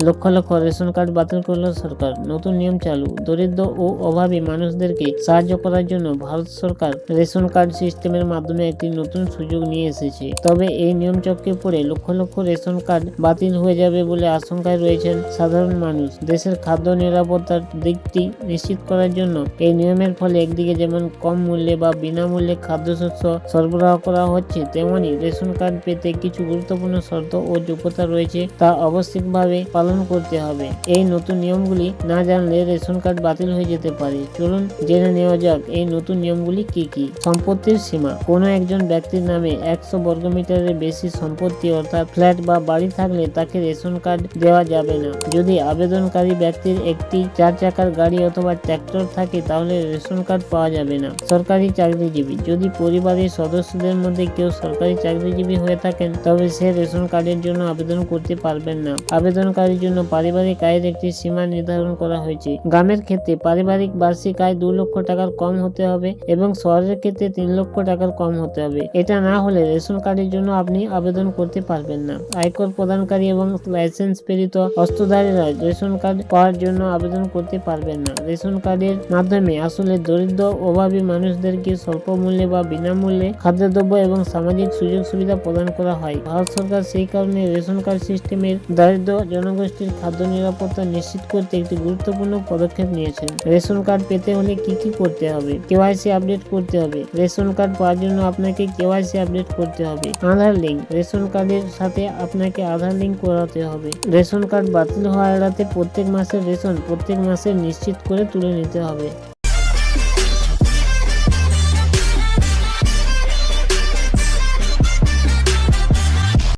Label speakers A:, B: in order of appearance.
A: Lakh lakh ration card বাতিল করল সরকার, নতুন নিয়ম চালু। দরিদ্র ও অভাবী মানুষদেরকে সাহায্য করার জন্য ভারত সরকার রেশন কার্ড সিস্টেমের মাধ্যমে একটি নতুন সুযোগ নিয়ে এসেছে। তবে এই নিয়ম চক্রে পড়ে লক্ষ লক্ষ রেশন কার্ড বাতিল হয়ে যাবে বলে আশঙ্কায় রয়েছেন সাধারণ মানুষ। দেশের খাদ্য নিরাপত্তার দিকটি নিশ্চিত করার জন্য এই নিয়মের ফলে একদিকে যেমন কম মূল্যে বা বিনামূল্যে খাদ্যশস্য সরবরাহ করা হচ্ছে, তেমনি রেশন কার্ড পেতে কিছু গুরুত্বপূর্ণ শর্ত ও যোগ্যতা রয়েছে, তা আবশ্যিকভাবে পালন করতে হবে। এই নতুন নিয়মগুলি না জানলে রেশন কার্ড বাতিল হয়ে যেতে পারে। চলুন জেনে নেওয়া যাক এই নতুন নিয়মগুলি কি কি। সম্পত্তির সীমা। কোনো একজন ব্যক্তির নামে 100 বর্গমিটারের বেশি সম্পত্তি অর্থাৎ ফ্ল্যাট বা বাড়ি থাকলে তাকে রেশন কার্ড দেওয়া যাবে না। যদি আবেদনকারী ব্যক্তির একটি 4 চাকার গাড়ি অথবা ট্র্যাক্টর থাকে তাহলে রেশন কার্ড পাওয়া যাবে না। সরকারি চাকরিজীবী। যদি পরিবারের সদস্যদের মধ্যে কেউ সরকারি চাকরিজীবী হয়ে থাকেন তবে সে রেশন কার্ডের জন্য আবেদন করতে পারবেন না। আবেদনকারীর জন্য পারিবারিক আয়ের একটি সীমা নির্ধারণ করা হয়েছে। গ্রামের ক্ষেত্রে পারিবারিক বার্ষিক আয় 2 লক্ষ টাকার কম হতে হবে এবং শহরের ক্ষেত্রে 3 লক্ষ টাকার কম হতে হবে। এটা না হলে রেশন কার্ডের জন্য আপনি আবেদন করতে পারবেন না। আয়কর প্রদানকারী এবং লাইসেন্স প্রেরিত অস্ত্রধারীরা রেশন কার্ড পাওয়ার জন্য আবেদন করতে পারবেন না। রেশন কার্ডের মাধ্যমে আসলে দরিদ্র অভাবী মানুষদেরকে স্বল্প মূল্যে বা বিনামূল্যে খাদ্যদ্রব্য এবং সামাজিক সুযোগ সুবিধা প্রদান করা হয়। ভারত সরকার সেই কারণে রেশন কার্ড সিস্টেমের দারিদ্র জনগোষ্ঠীর খাদ্য নিরাপত্তা নিশ্চিত করতে একটি গুরুত্বপূর্ণ পদক্ষেপ নিয়েছেন। রেশন কার্ড পেতে হলে কি কি করতে হবে? কেওয়াইসি আপডেট করতে হবে। রেশন কার্ড পাওয়ার জন্য আপনাকে কেওয়াইসি আপডেট করতে হবে। আধার লিঙ্ক। রেশন কার্ডের সাথে আপনাকে আধার লিঙ্ক করাতে হবে। রেশন কার্ড বাতিল হওয়া এড়াতে প্রত্যেক মাসের রেশন প্রত্যেক মাসে নিশ্চিত করে তুলে নিতে হবে।